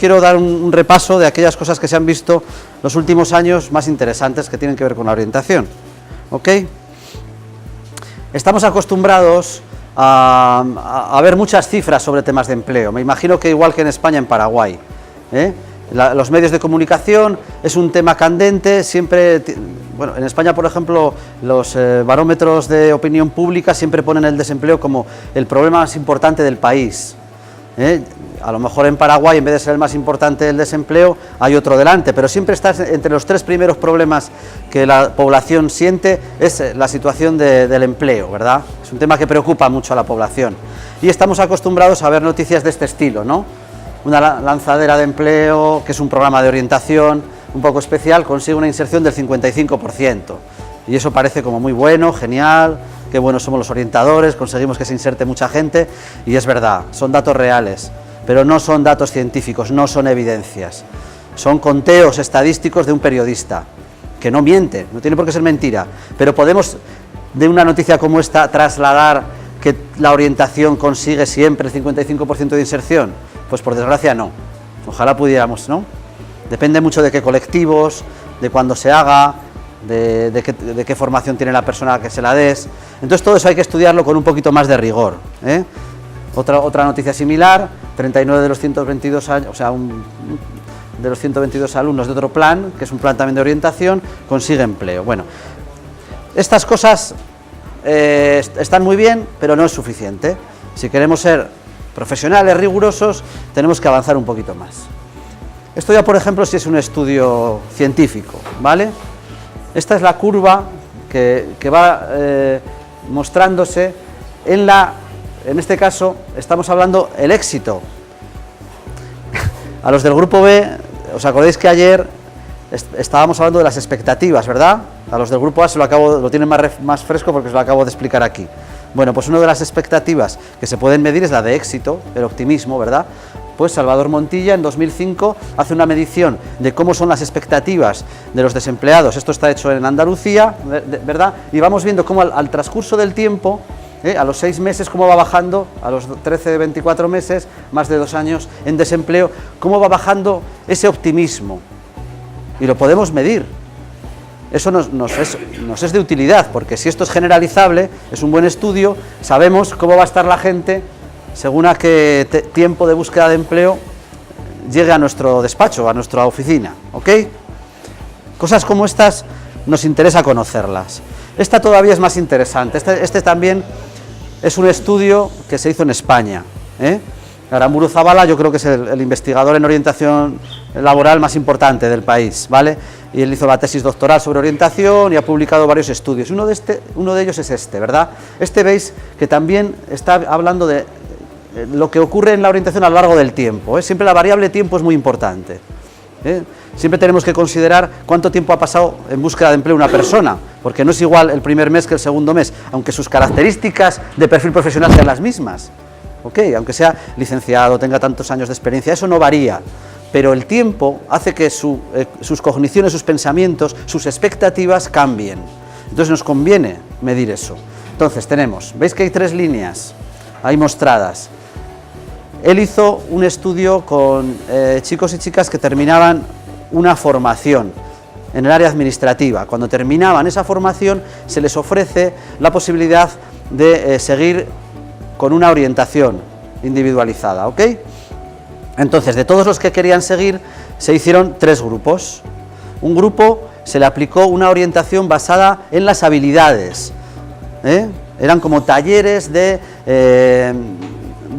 quiero dar un repaso de aquellas cosas que se han visto los últimos años más interesantes que tienen que ver con la orientación. ¿Ok? Estamos acostumbrados a ver muchas cifras sobre temas de empleo. Me imagino que igual que en España, en Paraguay. Los medios de comunicación es un tema candente, siempre, bueno, en España, por ejemplo, los barómetros de opinión pública siempre ponen el desempleo como el problema más importante del país. A lo mejor en Paraguay, en vez de ser el más importante el desempleo, hay otro delante, pero siempre está entre los tres primeros problemas que la población siente, es la situación del empleo, ¿verdad? Es un tema que preocupa mucho a la población. Y estamos acostumbrados a ver noticias de este estilo, ¿no? Una lanzadera de empleo, que es un programa de orientación un poco especial, consigue una inserción del 55%. Y eso parece como muy bueno, genial, qué buenos somos los orientadores, conseguimos que se inserte mucha gente, y es verdad, son datos reales, pero no son datos científicos, no son evidencias. Son conteos estadísticos de un periodista, que no miente, no tiene por qué ser mentira, pero podemos, de una noticia como esta, trasladar que la orientación consigue siempre el 55% de inserción. Pues por desgracia no, ojalá pudiéramos, ¿no? Depende mucho de qué colectivos, de cuándo se haga, de qué formación tiene la persona a la que se la des. Entonces todo eso hay que estudiarlo con un poquito más de rigor. Otra noticia similar, 39 de los 122 años, o sea, de los 122 alumnos de otro plan, que es un plan también de orientación, consigue empleo. Bueno, estas cosas están muy bien, pero no es suficiente. Si queremos ser profesionales rigurosos, tenemos que avanzar un poquito más. Esto ya, por ejemplo, si es un estudio científico, ¿vale? Esta es la curva que va mostrándose en este caso, estamos hablando el éxito. A los del grupo B, ¿os acordáis que ayer estábamos hablando de las expectativas, verdad? A los del grupo A lo tienen más fresco porque os lo acabo de explicar aquí. Bueno, pues una de las expectativas que se pueden medir es la de éxito, el optimismo, ¿verdad? Pues Salvador Montilla en 2005 hace una medición de cómo son las expectativas de los desempleados. Esto está hecho en Andalucía, ¿verdad? Y vamos viendo cómo al transcurso del tiempo, a los 6 meses, cómo va bajando, a los 13, 24 meses, más de 2 años en desempleo, cómo va bajando ese optimismo. Y lo podemos medir. Eso nos es de utilidad, porque si esto es generalizable, es un buen estudio, sabemos cómo va a estar la gente según a qué tiempo de búsqueda de empleo llegue a nuestro despacho, a nuestra oficina, ¿ok? Cosas como estas nos interesa conocerlas. Esta todavía es más interesante, este también es un estudio que se hizo en España, Aramburu Zabala yo creo que es el investigador en orientación laboral más importante del país, ¿vale? Y él hizo la tesis doctoral sobre orientación y ha publicado varios estudios. Uno de ellos es este, ¿verdad? Veis que también está hablando de lo que ocurre en la orientación a lo largo del tiempo, Siempre la variable tiempo es muy importante, Siempre tenemos que considerar cuánto tiempo ha pasado en búsqueda de empleo una persona, porque no es igual el primer mes que el segundo mes, aunque sus características de perfil profesional sean las mismas. Aunque sea licenciado, tenga tantos años de experiencia, eso no varía, pero el tiempo hace que sus cogniciones, sus pensamientos, sus expectativas cambien. Entonces nos conviene medir eso. Entonces veis que hay 3 líneas ahí mostradas. Él hizo un estudio con chicos y chicas que terminaban una formación en el área administrativa. Cuando terminaban esa formación se les ofrece la posibilidad de seguir con una orientación individualizada, ¿ok? Entonces, de todos los que querían seguir, se hicieron 3 grupos. Un grupo se le aplicó una orientación basada en las habilidades, Eran como talleres de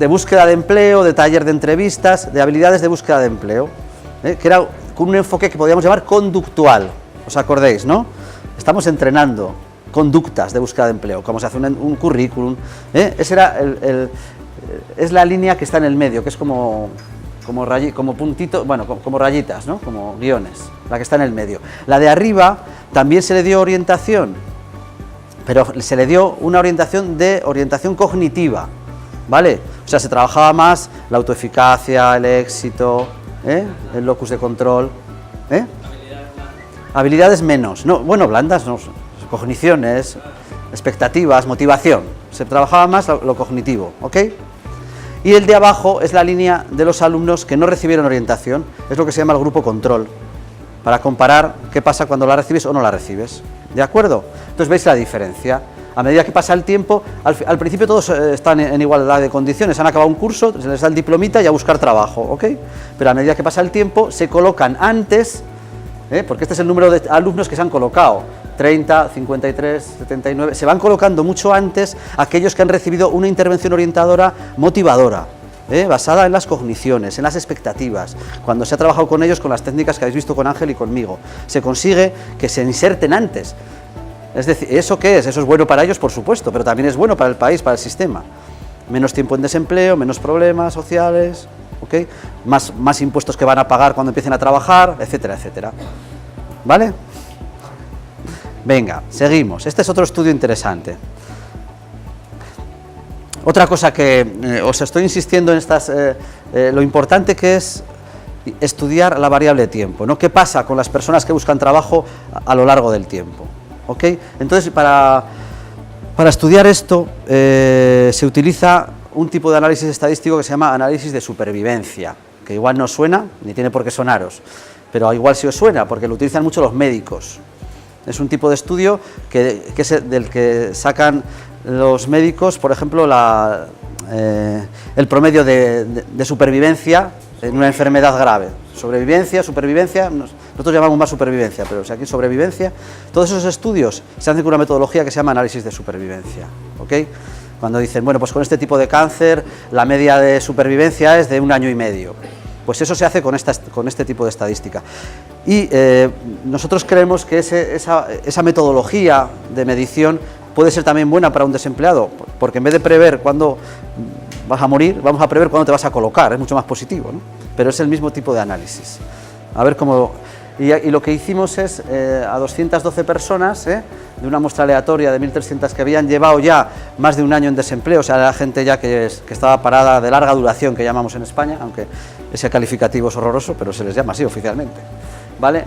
búsqueda de empleo, de taller de entrevistas, de habilidades de búsqueda de empleo, que era con un enfoque que podríamos llamar conductual, ¿os acordáis, no? Estamos entrenando conductas de búsqueda de empleo, cómo se hace un currículum, Ese era es la línea que está en el medio, que es como puntito, bueno, como rayitas, ¿no? Como guiones, la que está en el medio. La de arriba también se le dio orientación, pero se le dio una orientación cognitiva, ¿vale? O sea, se trabajaba más la autoeficacia, el éxito, el locus de control, habilidades menos, no, bueno, blandas, no, cogniciones, expectativas, motivación, se trabajaba más lo cognitivo, ¿ok? Y el de abajo es la línea de los alumnos que no recibieron orientación, es lo que se llama el grupo control, para comparar qué pasa cuando la recibes o no la recibes. ¿De acuerdo? Entonces veis la diferencia. A medida que pasa el tiempo, al principio todos están en igualdad de condiciones, han acabado un curso, se les da el diplomita y a buscar trabajo, ¿ok? Pero a medida que pasa el tiempo, se colocan antes, porque este es el número de alumnos que se han colocado, 30, 53, 79, se van colocando mucho antes aquellos que han recibido una intervención orientadora motivadora, basada en las cogniciones, en las expectativas. Cuando se ha trabajado con ellos con las técnicas que habéis visto con Ángel y conmigo, se consigue que se inserten antes. Es decir, ¿eso qué es? Eso es bueno para ellos, por supuesto, pero también es bueno para el país, para el sistema. Menos tiempo en desempleo, menos problemas sociales, ¿ok? Más impuestos que van a pagar cuando empiecen a trabajar, etcétera, etcétera. ¿Vale? Venga, seguimos. Este es otro estudio interesante. Otra cosa que os estoy insistiendo en estas, lo importante que es estudiar la variable tiempo, ¿no? ¿Qué pasa con las personas que buscan trabajo a lo largo del tiempo? ¿Ok? Entonces, para estudiar esto se utiliza un tipo de análisis estadístico que se llama análisis de supervivencia, que igual no suena, ni tiene por qué sonaros, pero igual sí os suena, porque lo utilizan mucho los médicos. Es un tipo de estudio que es del que sacan los médicos, por ejemplo, el promedio de supervivencia en una enfermedad grave. Sobrevivencia, supervivencia, nosotros llamamos más supervivencia, pero si aquí sobrevivencia, todos esos estudios se hacen con una metodología que se llama análisis de supervivencia, ¿ok? Cuando dicen, bueno, pues con este tipo de cáncer la media de supervivencia es de 1 año y medio, pues eso se hace con este tipo de estadística. Y nosotros creemos que esa metodología de medición puede ser también buena para un desempleado, porque en vez de prever cuándo vas a morir, vamos a prever cuándo te vas a colocar, es mucho más positivo, ¿no? Pero es el mismo tipo de análisis. A ver cómo... Y lo que hicimos es a 212 personas, de una muestra aleatoria de 1.300 que habían llevado ya más de 1 año en desempleo, o sea, era gente ya que estaba parada de larga duración, que llamamos en España, aunque ese calificativo es horroroso, pero se les llama así oficialmente, ¿vale?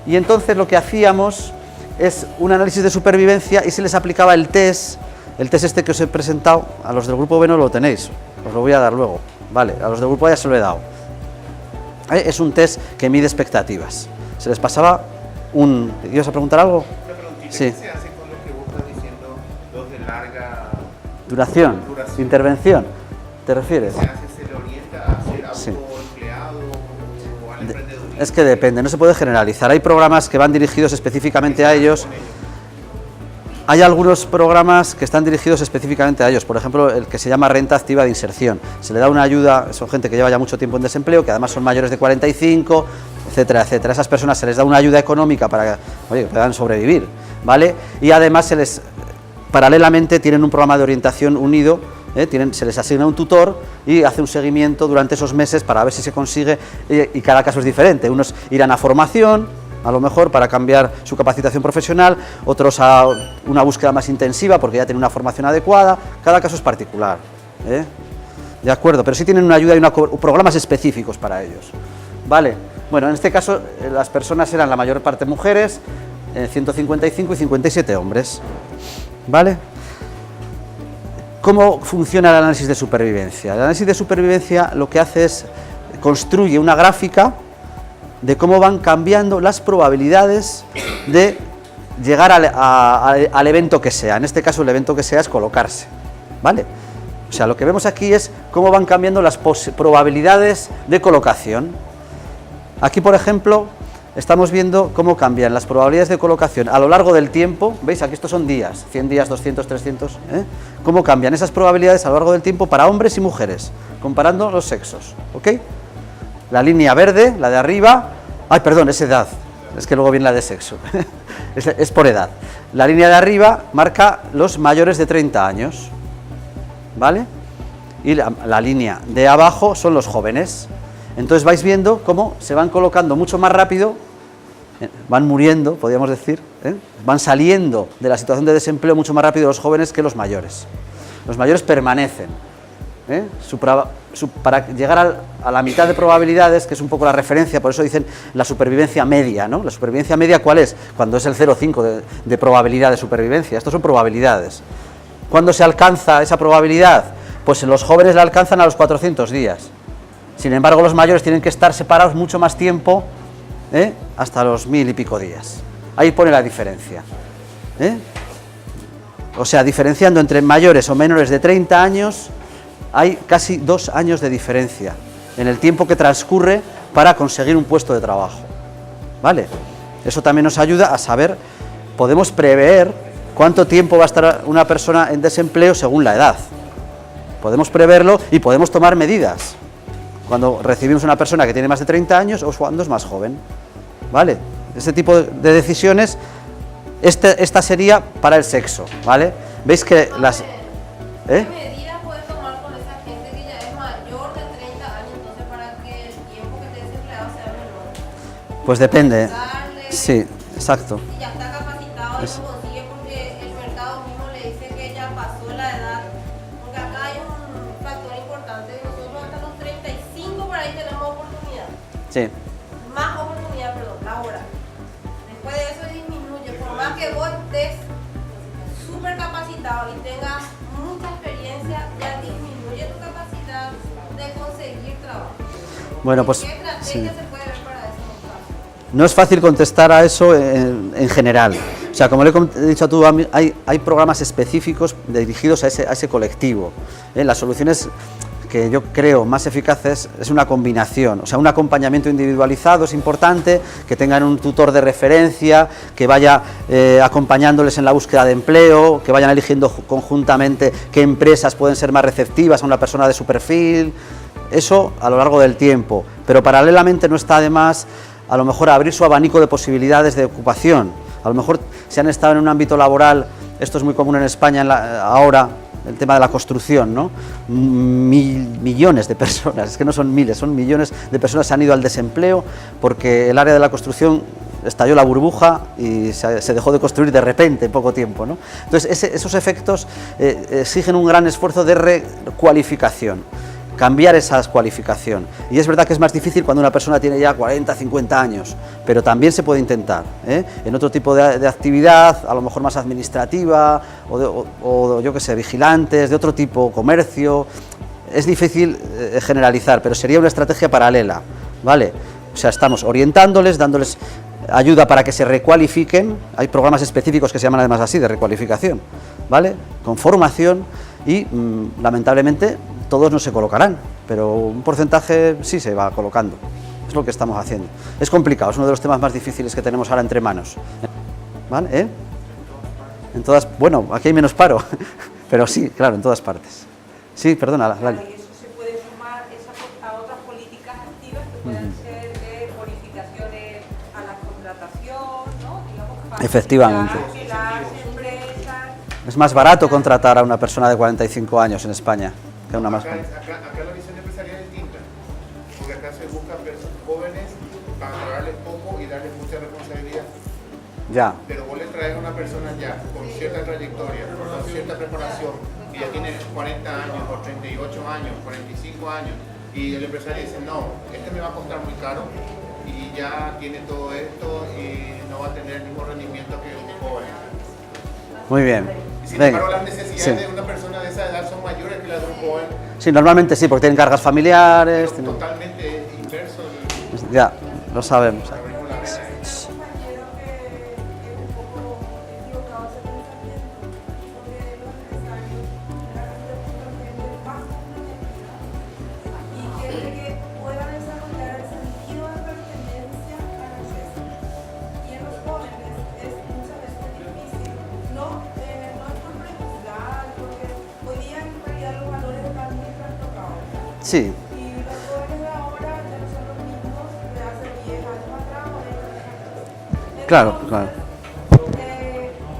Y entonces lo que hacíamos es un análisis de supervivencia y se les aplicaba el test este que os he presentado. A los del grupo B no lo tenéis, os lo voy a dar luego, ¿vale? A los del grupo A ya se lo he dado. Es un test que mide expectativas. Se les pasaba un... ¿Ibas a preguntar algo? Una preguntita, sí. ¿Qué se hace con lo que vos estás diciendo, los de larga Duración, intervención, ¿te refieres? ¿Se le orienta a ser Sí. autoempleado o al emprendedurismo? Es que depende, no se puede generalizar. Hay programas que van dirigidos específicamente a ellos. Hay algunos programas que están dirigidos específicamente a ellos, por ejemplo, el que se llama renta activa de inserción. Se le da una ayuda, son gente que lleva ya mucho tiempo en desempleo, que además son mayores de 45, etcétera, etcétera. A esas personas se les da una ayuda económica para que puedan sobrevivir, ¿vale? Y además paralelamente tienen un programa de orientación unido, se les asigna un tutor y hace un seguimiento durante esos meses para ver si se consigue, y cada caso es diferente. Unos irán a formación, a lo mejor para cambiar su capacitación profesional, otros a una búsqueda más intensiva porque ya tienen una formación adecuada. Cada caso es particular, ¿de acuerdo? Pero sí tienen una ayuda y programas específicos para ellos, ¿vale? Bueno, en este caso las personas eran la mayor parte mujeres, 155 y 57 hombres, ¿vale? ¿Cómo funciona el análisis de supervivencia? El análisis de supervivencia lo que hace es construye una gráfica de cómo van cambiando las probabilidades de llegar al evento que sea. En este caso el evento que sea es colocarse, ¿vale? O sea, lo que vemos aquí es cómo van cambiando las probabilidades de colocación. Aquí, por ejemplo, estamos viendo cómo cambian las probabilidades de colocación a lo largo del tiempo. ¿Veis? Aquí estos son días, 100 días, 200, 300, cómo cambian esas probabilidades a lo largo del tiempo para hombres y mujeres, comparando los sexos, ¿ok? La línea verde, la de arriba, es edad, es que luego viene la de sexo, es por edad. La línea de arriba marca los mayores de 30 años, ¿vale? Y la línea de abajo son los jóvenes. Entonces vais viendo cómo se van colocando mucho más rápido, van muriendo, podríamos decir, van saliendo de la situación de desempleo mucho más rápido los jóvenes que los mayores. Los mayores permanecen. Para llegar a la mitad de probabilidades, que es un poco la referencia, por eso dicen la supervivencia media, ¿no? La supervivencia media, ¿cuál es? Cuando es el 0,5 de probabilidad de supervivencia. Estos son probabilidades. ¿Cuándo se alcanza esa probabilidad? pues los jóvenes la alcanzan a los 400 días. Sin embargo, los mayores tienen que estar separados mucho más tiempo, hasta los 1000 y pico días. Ahí pone la diferencia. O sea, diferenciando entre mayores o menores de 30 años, hay casi 2 años de diferencia en el tiempo que transcurre para conseguir un puesto de trabajo. ¿Vale? Eso también nos ayuda a saber, podemos prever cuánto tiempo va a estar una persona en desempleo según la edad. Podemos preverlo y podemos tomar medidas cuando recibimos una persona que tiene más de 30 años o cuando es más joven. ¿Vale? Este tipo de decisiones, esta sería para el sexo, ¿vale? Veis que las... ¿Qué medidas puedes tomar con esa gente que ya es mayor de 30 años, entonces para que el tiempo que esté desempleado sea menor? Pues depende. Darle, Sí, exacto. si ya está capacitado y no consigue porque el mercado mismo le dice que ya pasó la edad, porque acá hay un factor importante, nosotros hasta los 35 por ahí tenemos oportunidad, Sí. más oportunidad, perdón, laboral. Después de eso disminuye, por más que vos estés súper capacitado y tengas mucha experiencia, ya disminuye tu capacidad de conseguir trabajo. Bueno, pues... ¿Qué estrategia sí. se puede ver para esos casos? No es fácil contestar a eso en general. O sea, como le he dicho a tú, hay programas específicos dirigidos a ese colectivo. Las soluciones que yo creo más eficaces es una combinación, o sea, un acompañamiento individualizado es importante, que tengan un tutor de referencia, que vaya acompañándoles en la búsqueda de empleo, que vayan eligiendo conjuntamente qué empresas pueden ser más receptivas a una persona de su perfil, eso a lo largo del tiempo, pero paralelamente no está de más a lo mejor abrir su abanico de posibilidades de ocupación. A lo mejor si han estado en un ámbito laboral, esto es muy común en España ahora, el tema de la construcción, ¿no? Millones de personas, es que no son miles, son millones de personas se han ido al desempleo porque el área de la construcción estalló la burbuja y se dejó de construir de repente en poco tiempo, ¿no? Entonces esos efectos exigen un gran esfuerzo de recualificación, cambiar esa cualificación. Y es verdad que es más difícil cuando una persona tiene ya 40, 50 años, pero también se puede intentar, en otro tipo de actividad, a lo mejor más administrativa, o yo qué sé, vigilantes, de otro tipo, comercio. Es difícil generalizar, pero sería una estrategia paralela, ¿vale? O sea, estamos orientándoles, dándoles ayuda para que se recualifiquen, hay programas específicos que se llaman además así, de recualificación, ¿vale? Con formación y, lamentablemente, todos no se colocarán, pero un porcentaje sí se va colocando. Es lo que estamos haciendo. Es complicado, es uno de los temas más difíciles que tenemos ahora entre manos. ¿Vale? En todas, bueno, aquí hay menos paro, pero sí, claro, en todas partes. Sí, perdona, Lali. Y eso se puede sumar a otras políticas activas que puedan ser de bonificaciones a la contratación, ¿no? Digamos, para Efectivamente. que las empresas... Es más barato contratar a una persona de 45 años en España que a una más Acá joven. la visión empresarial es distinta, porque acá se buscan personas jóvenes para pagarles poco y darles mucha responsabilidad. Ya, Pero vos le traes a una persona ya con cierta trayectoria, con cierta preparación, y ya tiene 40 años, o 38 años, 45 años, y el empresario dice, no, este me va a costar muy caro, y ya tiene todo esto y no va a tener el mismo rendimiento que un joven. muy bien. Y sin Venga. embargo, las necesidades Sí. de una persona de esa edad son mayores que las de un joven. Sí, normalmente sí, porque tienen cargas familiares. Pero totalmente inverso. Ya, lo sabemos. compañero que es un poco equivocado ese pensamiento, porque los empresarios realmente buscan gente más comprometida y gente que pueda desarrollar el sentido de pertenencia a la empresa. Y en los jóvenes es muchas veces difícil, no es por prejuzgar, porque hoy día en realidad los valores están muy trastocados. Sí, Y los jóvenes de ahora ya no son los mismos de hace 10 años atrás o de años atrás. claro, Entonces, claro.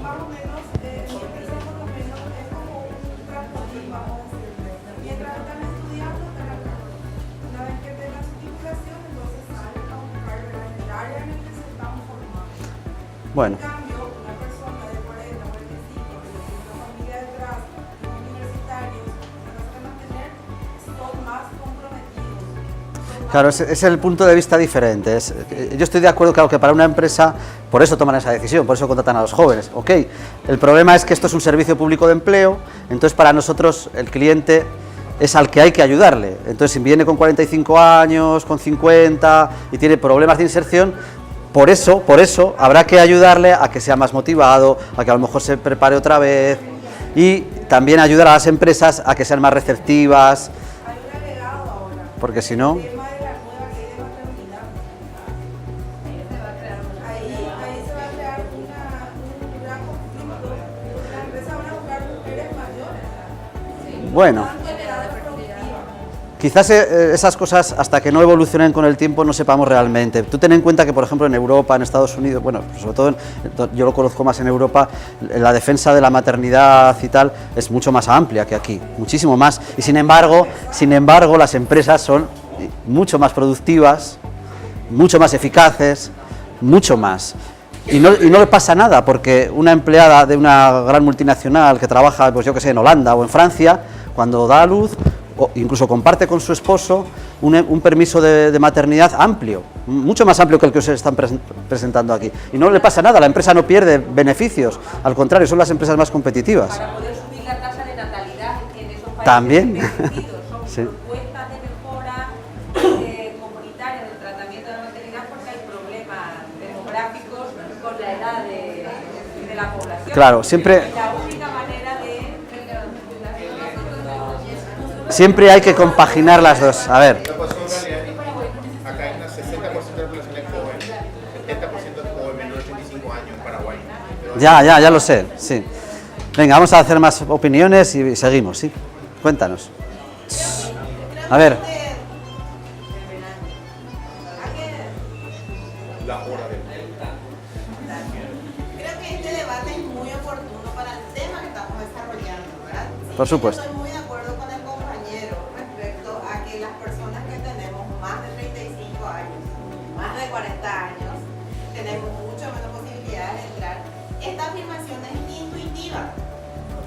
más o menos, mi empresa por lo menos es como un trampolín, vamos a decirle. Mientras están estudiando, están acá. Una vez que tengan su titulación, entonces salen a buscar, ¿verdad?, en el área en el que se están formando. Bueno, En cambio, una persona de 40, 45, que tiene una familia detrás, universitarios, que no se van a mantener, son más comprometidos. claro, es el punto de vista diferente. Yo estoy de acuerdo, claro, que para una empresa, por eso toman esa decisión, por eso contratan a los jóvenes. Ok, el problema es que esto es un servicio público de empleo, entonces para nosotros el cliente es al que hay que ayudarle. Entonces, si viene con 45 años, con 50 y tiene problemas de inserción, por eso habrá que ayudarle a que sea más motivado, a que a lo mejor se prepare otra vez, y también ayudar a las empresas a que sean más receptivas, Hay un agregado ahora. porque si no... El tema de la nueva ley de maternidad. Ahí se va a crear un gran conflicto. Las empresas van a buscar mujeres mayores. Bueno, Tanto en edad reproductiva. quizás esas cosas, hasta que no evolucionen con el tiempo, no sepamos realmente. Tú ten en cuenta que, por ejemplo, en Europa, en Estados Unidos, bueno, sobre todo yo lo conozco más en Europa, la defensa de la maternidad y tal es mucho más amplia que aquí, muchísimo más. Y sin embargo, las empresas son mucho más productivas, mucho más eficaces, mucho más. Y no le pasa nada, porque una empleada de una gran multinacional que trabaja, pues yo que sé, en Holanda o en Francia, cuando da a luz, o incluso comparte con su esposo un permiso de maternidad amplio, mucho más amplio que el que os están presentando aquí. Y no le pasa nada, la empresa no pierde beneficios, al contrario, son las empresas más competitivas. Para poder subir la tasa de natalidad en esos países También. bendecidos. Son Sí. propuestas de mejora comunitaria del tratamiento de la maternidad porque hay problemas demográficos con la edad de la población. Claro, siempre... La única manera de... Siempre hay que compaginar las dos. A ver, Lo pasó en realidad, acá hay unas 60% de la población es joven, 70% es joven, menor de 35 años en Paraguay. Pero ya lo sé, sí. Venga, vamos a hacer más opiniones y seguimos, ¿sí? Cuéntanos. A ver, la hora de... Creo que este debate es muy oportuno para el tema que estamos desarrollando, ¿verdad? Sí, Por supuesto. Estoy muy de acuerdo con el compañero respecto a que las personas que tenemos más de 35 años, más de 40 años, tenemos mucho menos posibilidades de entrar. Esta afirmación es intuitiva.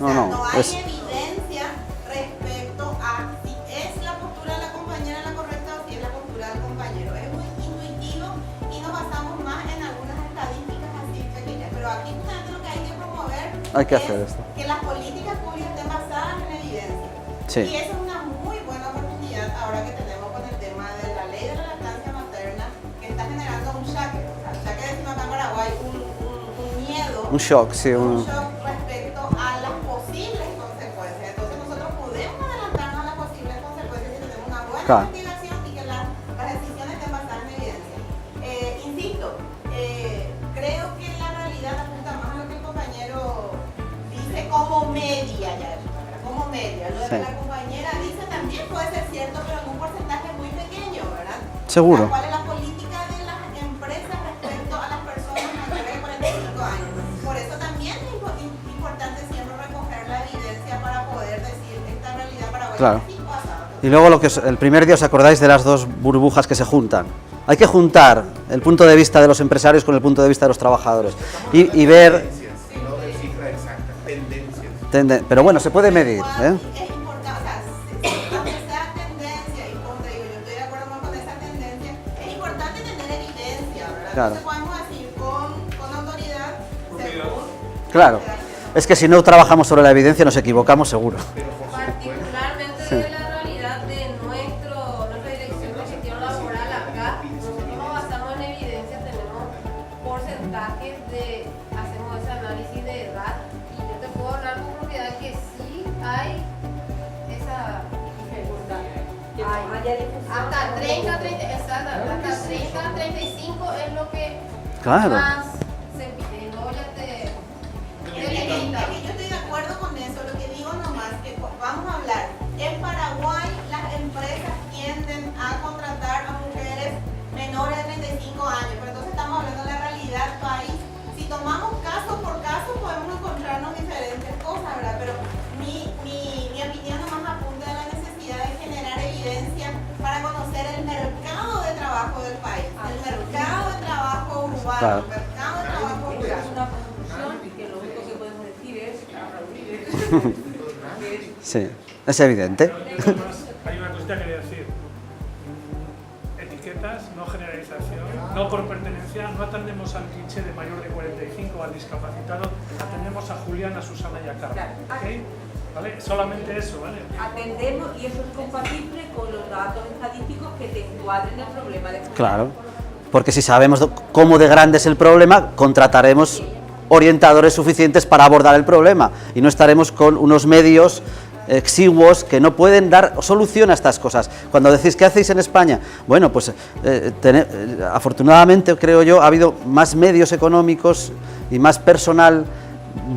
O sea, no hay evidencia respecto a si es la postura de la compañera la correcta o si es la postura del compañero. Es muy intuitivo y nos basamos más en algunas estadísticas así pequeñas. Pero aquí justamente lo que hay que promover Hay que es hacer esto. que las políticas públicas estén basadas en evidencia. Sí. Y esa es una muy buena oportunidad ahora que tenemos con el tema de la ley de la lactancia materna que está generando un shaque. O sea, shaque decimos acá en Paraguay, un miedo. un shock, sí, Un shock respecto a las posibles consecuencias. Entonces nosotros podemos adelantarnos a las posibles consecuencias si tenemos una buena Claro. investigación y que las decisiones estén basadas en evidencia. Insisto, creo que la realidad apunta más a lo que el compañero dice como media ya, como media. Lo Sí. que la compañera dice también puede ser cierto, pero en un porcentaje muy pequeño, ¿verdad? Seguro. O sea, ¿cuál es la política de las empresas respecto a las personas mayores de 45 años? Por eso también es importante siempre recoger la evidencia para poder decir esta realidad paraguaya Claro. sí pasa. Y luego el primer día os acordáis de las dos burbujas que se juntan. Hay que juntar el punto de vista de los empresarios con el punto de vista de los trabajadores y ver, Tendencias, no de cifras exactas, tendencias. pero bueno, se puede medir, ¿eh? Es importante, o sea, aunque sea tendencia, y como te digo, yo estoy de acuerdo más con esa tendencia, es importante tener evidencia, ¿verdad? Claro. Entonces podemos decir con autoridad, según... Claro. Es que si no trabajamos sobre la evidencia nos equivocamos seguro. Particularmente Sí. de la realidad de nuestra dirección de gestión laboral acá, nosotros nos basamos en evidencia, tenemos porcentajes hacemos ese análisis de edad y yo te puedo hablar con propiedad que sí hay esa dificultad. Hasta 30, exacto, hasta 30, 35 es lo que Claro. más se pide. Luego ya te limita. Es que yo estoy de acuerdo con eso, lo que digo nomás que vamos a hablar, en Paraguay las empresas tienden a contratar a mujeres menores de 35 años, pero entonces estamos hablando de la realidad país. Si tomamos caso por caso podemos encontrarnos diferentes cosas, ¿verdad? Pero mi opinión nomás apunta a la necesidad de generar evidencia para conocer el mercado de trabajo del país, el mercado de trabajo urbano, Claro. el mercado de trabajo rural. Es una conclusión y que lo único que podemos decir es aplaudir. Sí, es evidente. Hay una cosita que quería decir. Etiquetas, no generalización, no por pertenencia, no atendemos al cliché de mayor de 45 al discapacitado, atendemos a Julián, a Susana y a Carmen. ¿Ok? ¿vale? Solamente eso, ¿vale? Atendemos y eso es compatible con los datos estadísticos que te encuadren el problema de Claro, porque si sabemos cómo de grande es el problema, contrataremos orientadores suficientes para abordar el problema y no estaremos con unos medios exiguos que no pueden dar solución a estas cosas. Cuando decís, ¿qué hacéis en España? Bueno, pues afortunadamente, creo yo, ha habido más medios económicos y más personal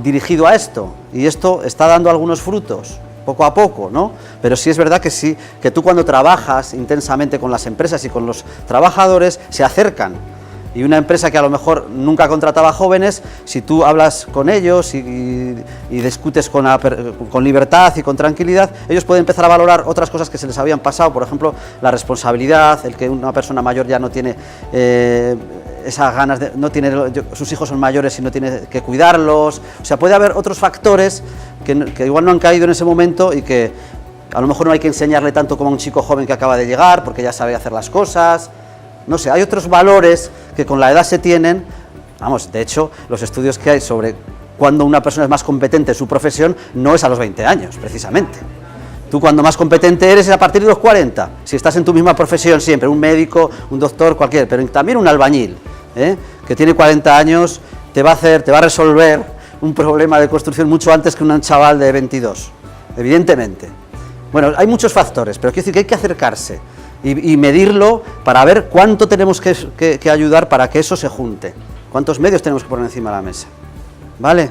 dirigido a esto, y esto está dando algunos frutos, poco a poco, ¿no? Pero sí es verdad que sí, que tú cuando trabajas intensamente con las empresas y con los trabajadores, se acercan. Y una empresa que a lo mejor nunca contrataba jóvenes, si tú hablas con ellos y discutes con libertad y con tranquilidad, ellos pueden empezar a valorar otras cosas que se les habían pasado, por ejemplo, la responsabilidad, el que una persona mayor ya no tiene esas ganas de, sus hijos son mayores y no tiene que cuidarlos, o sea, puede haber otros factores que igual no han caído en ese momento y que a lo mejor no hay que enseñarle tanto como a un chico joven que acaba de llegar, porque ya sabe hacer las cosas. No sé, hay otros valores que con la edad se tienen. Vamos, de hecho, los estudios que hay sobre cuándo una persona es más competente en su profesión no es a los 20 años, precisamente. Tú cuando más competente eres es a partir de los 40, si estás en tu misma profesión siempre, un médico, un doctor, cualquier, pero también un albañil, que tiene 40 años, te va a resolver un problema de construcción mucho antes que un chaval de 22, evidentemente. Bueno, hay muchos factores, pero quiero decir que hay que acercarse y medirlo para ver cuánto tenemos que ayudar para que eso se junte, cuántos medios tenemos que poner encima de la mesa, ¿vale?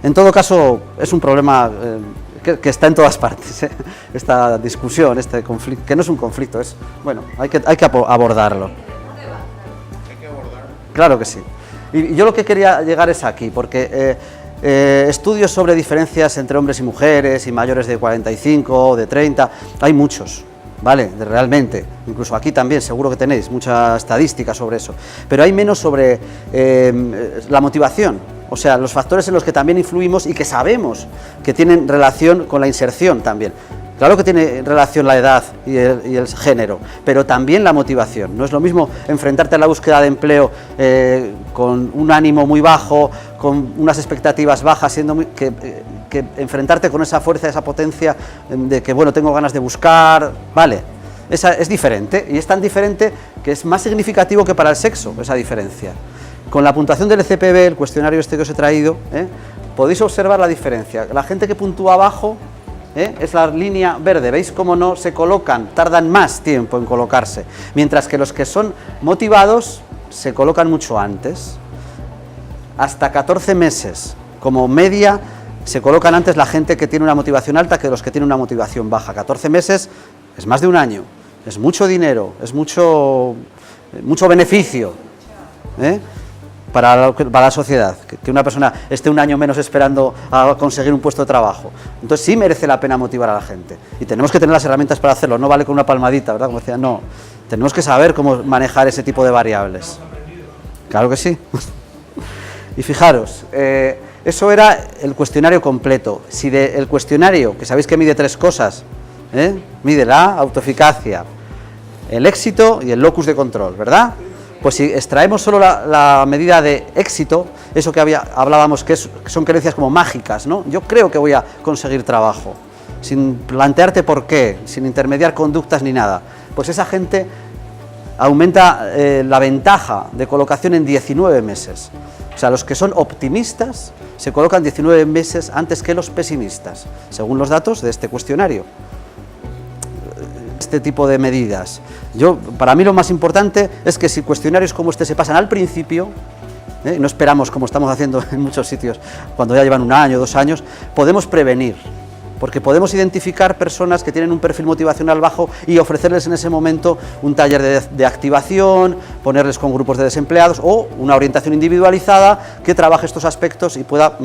En todo caso, es un problema que está en todas partes, esta discusión, este conflicto, que no es un conflicto, es, bueno, hay que abordarlo. Hay que abordarlo. Claro que sí. Y yo lo que quería llegar es aquí, porque estudios sobre diferencias entre hombres y mujeres y mayores de 45 o de 30, hay muchos. ¿Vale? Realmente, incluso aquí también seguro que tenéis mucha estadística sobre eso, pero hay menos sobre la motivación, o sea, los factores en los que también influimos y que sabemos que tienen relación con la inserción también. Claro que tiene relación la edad y el género, pero también la motivación. No es lo mismo enfrentarte a la búsqueda de empleo con un ánimo muy bajo, con unas expectativas bajas, que enfrentarte con esa fuerza, esa potencia de que, bueno, tengo ganas de buscar, vale. Esa es diferente, y es tan diferente que es más significativo que para el sexo, esa diferencia. Con la puntuación del ECPB, el cuestionario este que os he traído, podéis observar la diferencia. La gente que puntúa abajo, es la línea verde, ¿veis cómo no se colocan? Tardan más tiempo en colocarse, mientras que los que son motivados se colocan mucho antes, hasta 14 meses, como media, se colocan antes la gente que tiene una motivación alta que los que tienen una motivación baja. 14 meses es más de un año, es mucho dinero, es mucho beneficio, para la sociedad, que una persona esté un año menos esperando a conseguir un puesto de trabajo. Entonces sí merece la pena motivar a la gente, y tenemos que tener las herramientas para hacerlo, no vale con una palmadita, ¿verdad? Como decía, no, tenemos que saber cómo manejar ese tipo de variables. Claro que sí. Y fijaros, eso era el cuestionario completo. Si el cuestionario, que sabéis que mide 3 cosas, mide la autoeficacia, el éxito y el locus de control, ¿verdad? Pues si extraemos solo la medida de éxito, eso que hablábamos que son creencias como mágicas, ¿no? Yo creo que voy a conseguir trabajo, sin plantearte por qué, sin intermediar conductas ni nada. Pues esa gente aumenta la ventaja de colocación en 19 meses. O sea, los que son optimistas se colocan 19 meses antes que los pesimistas, según los datos de este cuestionario. Este tipo de medidas. Para mí lo más importante es que si cuestionarios como este se pasan al principio, no esperamos como estamos haciendo en muchos sitios, cuando ya llevan 1 año, 2 años, podemos prevenir, porque podemos identificar personas que tienen un perfil motivacional bajo y ofrecerles en ese momento un taller de activación, ponerles con grupos de desempleados o una orientación individualizada que trabaje estos aspectos y pueda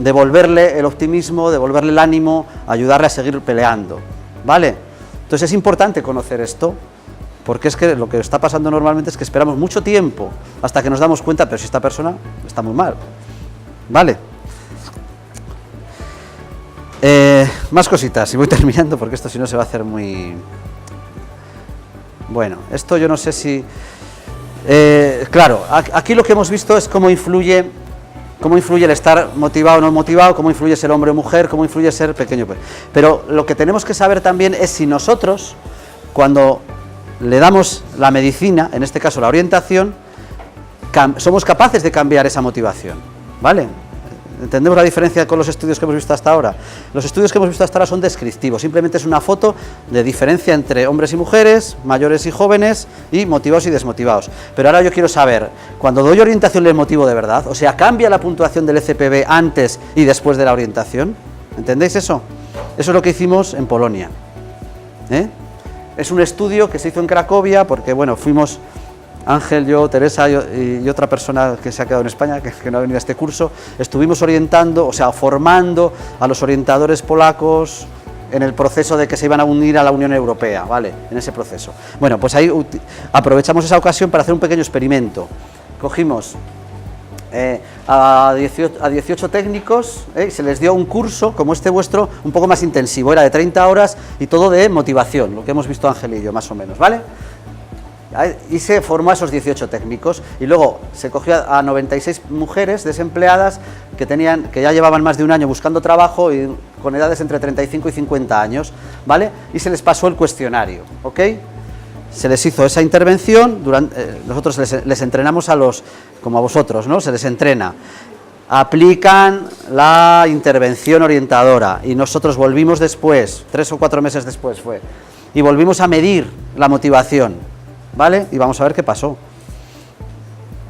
devolverle el optimismo, devolverle el ánimo, ayudarle a seguir peleando, ¿vale? Entonces es importante conocer esto, porque es que lo que está pasando normalmente es que esperamos mucho tiempo hasta que nos damos cuenta, pero si esta persona está muy mal, ¿vale? Más cositas, y voy terminando porque esto si no se va a hacer muy... Bueno, esto yo no sé si... claro, aquí lo que hemos visto es cómo influye cómo influye el estar motivado o no motivado, cómo influye ser hombre o mujer, cómo influye ser pequeño. Pero lo que tenemos que saber también es si nosotros, cuando le damos la medicina, en este caso la orientación, somos capaces de cambiar esa motivación, ¿vale? ¿Entendemos la diferencia con los estudios que hemos visto hasta ahora? Los estudios que hemos visto hasta ahora son descriptivos, simplemente es una foto de diferencia entre hombres y mujeres, mayores y jóvenes, y motivados y desmotivados. Pero ahora yo quiero saber, cuando doy orientación les motivo de verdad, o sea, ¿cambia la puntuación del ECPB antes y después de la orientación? ¿Entendéis eso? Eso es lo que hicimos en Polonia. Es un estudio que se hizo en Cracovia, porque bueno, fuimos Ángel, yo, Teresa y otra persona que se ha quedado en España, que no ha venido a este curso, estuvimos orientando, o sea, formando a los orientadores polacos en el proceso de que se iban a unir a la Unión Europea, ¿vale? En ese proceso. Bueno, pues ahí aprovechamos esa ocasión para hacer un pequeño experimento. Cogimos a 18 técnicos, y se les dio un curso como este vuestro, un poco más intensivo, era de 30 horas y todo de motivación, lo que hemos visto Ángel y yo, más o menos, ¿vale? Y se formó a esos 18 técnicos y luego se cogió a 96 mujeres desempleadas que ya llevaban más de un año buscando trabajo y con edades entre 35 y 50 años, ¿vale? Y se les pasó el cuestionario, ¿ok? Se les hizo esa intervención, nosotros les entrenamos como a vosotros, ¿no? Se les entrena, aplican la intervención orientadora y nosotros volvimos después, 3 o 4 meses después fue, y volvimos a medir la motivación, ¿vale? Y vamos a ver qué pasó.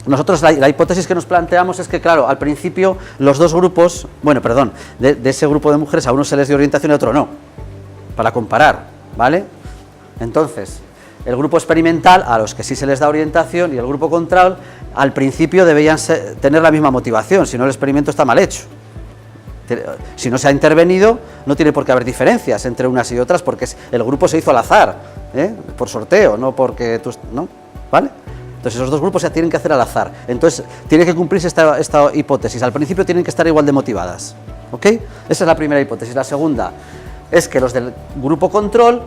Nosotros la hipótesis que nos planteamos es que, claro, al principio los dos grupos, de ese grupo de mujeres a uno se les dio orientación y a otro no, para comparar, ¿vale? Entonces, el grupo experimental, a los que sí se les da orientación, y el grupo control, al principio debían tener la misma motivación, si no el experimento está mal hecho. Si no se ha intervenido, no tiene por qué haber diferencias entre unas y otras, porque el grupo se hizo al azar, por sorteo, no porque tú... ¿no? ¿Vale? Entonces esos dos grupos se tienen que hacer al azar. Entonces tiene que cumplirse esta hipótesis. Al principio tienen que estar igual de motivadas, ¿ok? Esa es la primera hipótesis. La segunda es que los del grupo control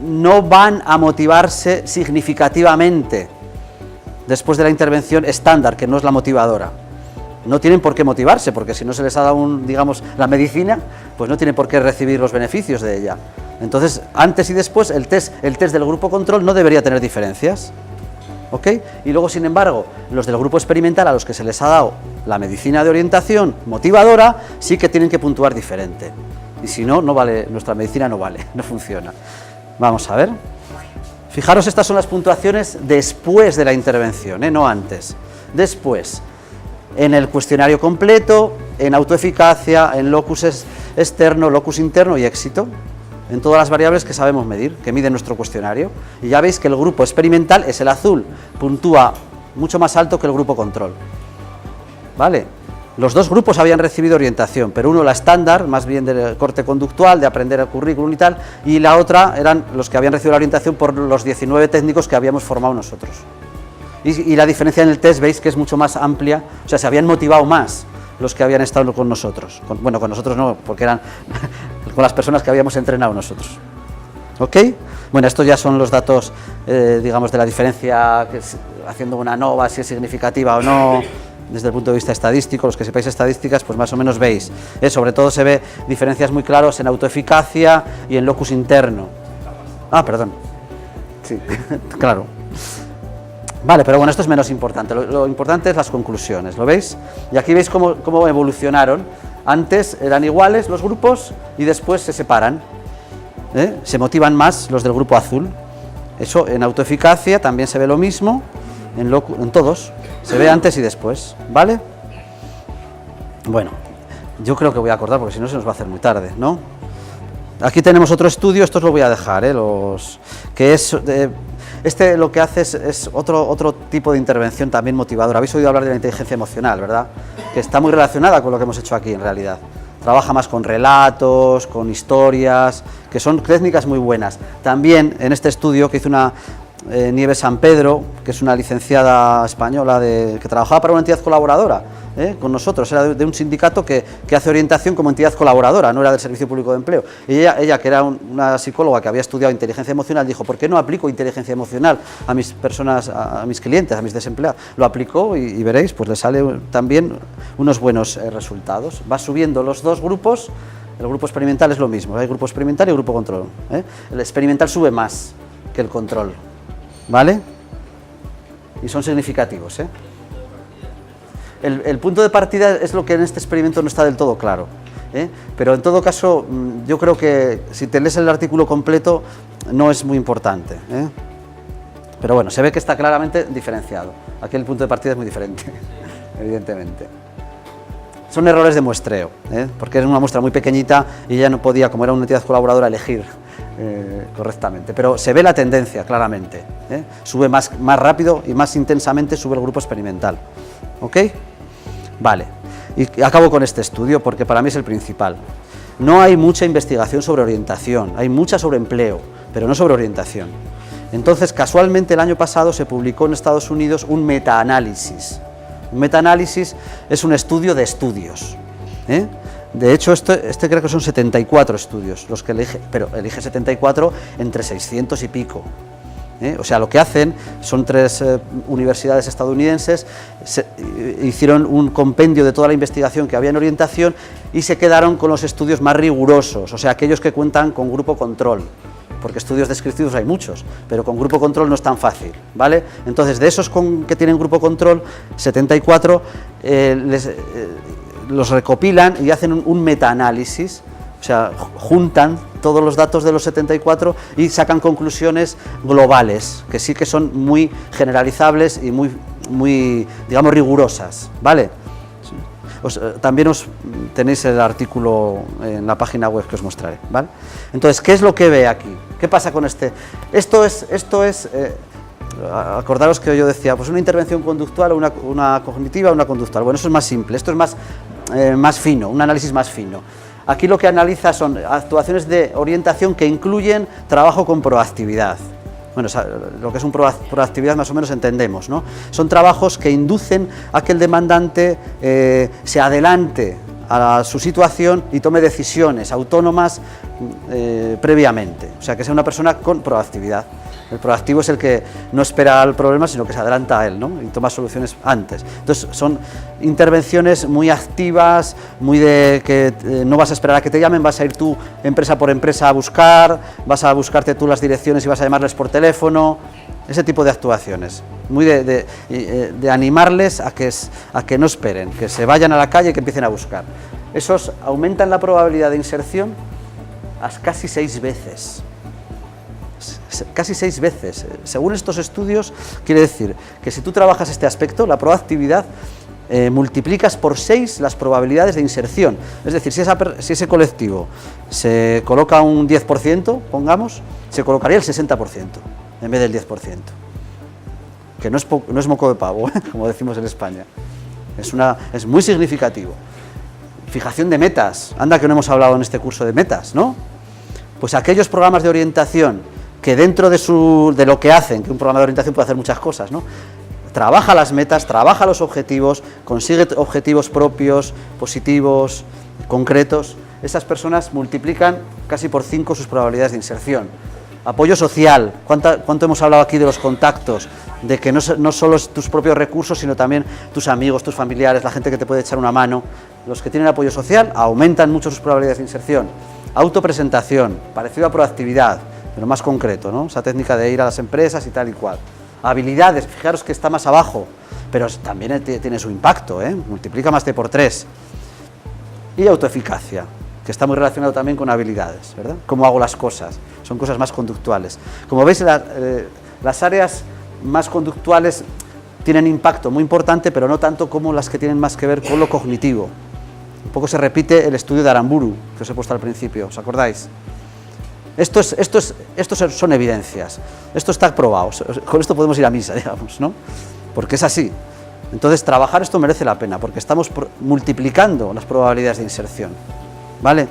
no van a motivarse significativamente después de la intervención estándar, que no es la motivadora. No tienen por qué motivarse, porque si no se les ha dado la medicina, pues no tienen por qué recibir los beneficios de ella. Entonces, antes y después, el test del grupo control no debería tener diferencias, ¿ok? Y luego, sin embargo, los del grupo experimental, a los que se les ha dado la medicina de orientación motivadora, sí que tienen que puntuar diferente. Y si no, no vale, nuestra medicina no vale, no funciona. Vamos a ver. Fijaros, estas son las puntuaciones después de la intervención, no antes. Después, en el cuestionario completo, en autoeficacia, en locus externo, locus interno y éxito, en todas las variables que sabemos medir, que mide nuestro cuestionario. Y ya veis que el grupo experimental es el azul, puntúa mucho más alto que el grupo control, ¿vale? Los dos grupos habían recibido orientación, pero uno la estándar, más bien del corte conductual, de aprender el currículum y tal, y la otra eran los que habían recibido la orientación por los 19 técnicos que habíamos formado nosotros. Y la diferencia en el test veis que es mucho más amplia, o sea, se habían motivado más los que habían estado con nosotros. Con nosotros no, porque eran con las personas que habíamos entrenado nosotros. ¿Ok? Bueno, estos ya son los datos, digamos, de la diferencia, haciendo una nova, si es significativa o no, desde el punto de vista estadístico. Los que sepáis estadísticas, pues más o menos veis. Sobre todo se ve diferencias muy claras en autoeficacia y en locus interno. Ah, perdón. Sí, claro. Vale, pero bueno, esto es menos importante. Lo importante es las conclusiones, ¿lo veis? Y aquí veis cómo evolucionaron. Antes eran iguales los grupos y después se separan. Se motivan más los del grupo azul. Eso en autoeficacia también se ve lo mismo, en todos. Se ve antes y después, ¿vale? Bueno, yo creo que voy a cortar porque si no se nos va a hacer muy tarde, ¿no? Aquí tenemos otro estudio, esto os lo voy a dejar, que es... lo que hace es otro tipo de intervención también motivadora. Habéis oído hablar de la inteligencia emocional, ¿verdad? Que está muy relacionada con lo que hemos hecho aquí en realidad. Trabaja más con relatos, con historias, que son técnicas muy buenas. También en este estudio que hizo Nieves San Pedro, que es una licenciada española que trabajaba para una entidad colaboradora con nosotros, era de un sindicato que hace orientación como entidad colaboradora, no era del Servicio Público de Empleo. Y ella que era una psicóloga que había estudiado inteligencia emocional, dijo, ¿por qué no aplico inteligencia emocional a mis personas, a mis clientes, a mis desempleados? Lo aplicó y veréis, pues le sale también unos buenos resultados. Va subiendo los dos grupos, el grupo experimental es lo mismo, hay grupo experimental y grupo control. El experimental sube más que el control, ¿vale? Y son significativos, El punto de partida es lo que en este experimento no está del todo claro, pero en todo caso yo creo que si te lees el artículo completo no es muy importante, pero bueno, se ve que está claramente diferenciado. Aquí el punto de partida es muy diferente, evidentemente. Son errores de muestreo, porque era una muestra muy pequeñita y ella no podía, como era una entidad colaboradora, elegir correctamente, pero se ve la tendencia claramente, sube más rápido y más intensamente sube el grupo experimental. ¿Ok? Vale, y acabo con este estudio porque para mí es el principal. No hay mucha investigación sobre orientación, hay mucha sobre empleo, pero no sobre orientación. Entonces, casualmente el año pasado se publicó en Estados Unidos un metaanálisis. Un metaanálisis es un estudio de estudios. De hecho, este creo que son 74 estudios los que elige, pero elige 74 entre 600 y pico. O sea, lo que hacen son 3 universidades estadounidenses, hicieron un compendio de toda la investigación que había en orientación y se quedaron con los estudios más rigurosos, o sea, aquellos que cuentan con grupo control, porque estudios descriptivos hay muchos, pero con grupo control no es tan fácil, ¿vale? Entonces, de esos que tienen grupo control, 74, los recopilan y hacen un metaanálisis. O sea, juntan todos los datos de los 74 y sacan conclusiones globales, que sí que son muy generalizables y muy digamos, rigurosas, ¿vale? También tenéis el artículo en la página web que os mostraré, ¿vale? Entonces, ¿qué es lo que ve aquí? ¿Qué pasa con este? Esto es acordaros que yo decía, pues una intervención conductual, una cognitiva, una conductual. Bueno, eso es más simple, esto es más fino, un análisis más fino. Aquí lo que analiza son actuaciones de orientación que incluyen trabajo con proactividad. Bueno, lo que es proactividad más o menos entendemos, ¿no? Son trabajos que inducen a que el demandante se adelante a su situación y tome decisiones autónomas previamente. O sea, que sea una persona con proactividad. El proactivo es el que no espera al problema, sino que se adelanta a él, ¿no? Y toma soluciones antes. Entonces, son intervenciones muy activas, muy de que no vas a esperar a que te llamen, vas a ir tú empresa por empresa a buscar, vas a buscarte tú las direcciones y vas a llamarles por teléfono, ese tipo de actuaciones. Muy de animarles a que no esperen, que se vayan a la calle y que empiecen a buscar. Esos aumentan la probabilidad de inserción a casi 6 veces. Casi 6 veces. Según estos estudios, quiere decir que si tú trabajas este aspecto, la proactividad, multiplicas por 6 las probabilidades de inserción. Es decir, si ese colectivo se coloca un 10%, pongamos, se colocaría el 60% en vez del 10%. Que no es moco de pavo, como decimos en España. Es muy significativo. Fijación de metas. Anda que no hemos hablado en este curso de metas, ¿no? Pues aquellos programas de orientación que dentro de lo que hacen, que un programa de orientación puede hacer muchas cosas, ¿no? Trabaja las metas, trabaja los objetivos, consigue objetivos propios, positivos, concretos. Esas personas multiplican casi por 5 sus probabilidades de inserción. Apoyo social, ¿cuánto hemos hablado aquí de los contactos? De que no solo es tus propios recursos, sino también tus amigos, tus familiares, la gente que te puede echar una mano. Los que tienen apoyo social aumentan mucho sus probabilidades de inserción. Autopresentación, parecido a proactividad, pero más concreto, ¿no? Esa técnica de ir a las empresas y tal y cual. Habilidades, fijaros que está más abajo, pero también tiene su impacto, multiplica más de por 3. Y autoeficacia, que está muy relacionado también con habilidades, ¿verdad? Cómo hago las cosas, son cosas más conductuales. Como veis, las áreas más conductuales tienen impacto muy importante, pero no tanto como las que tienen más que ver con lo cognitivo. Un poco se repite el estudio de Aramburu, que os he puesto al principio, ¿os acordáis? Estos son evidencias, esto está probado, con esto podemos ir a misa, digamos, ¿no? Porque es así. Entonces, trabajar esto merece la pena, porque estamos multiplicando las probabilidades de inserción, ¿vale?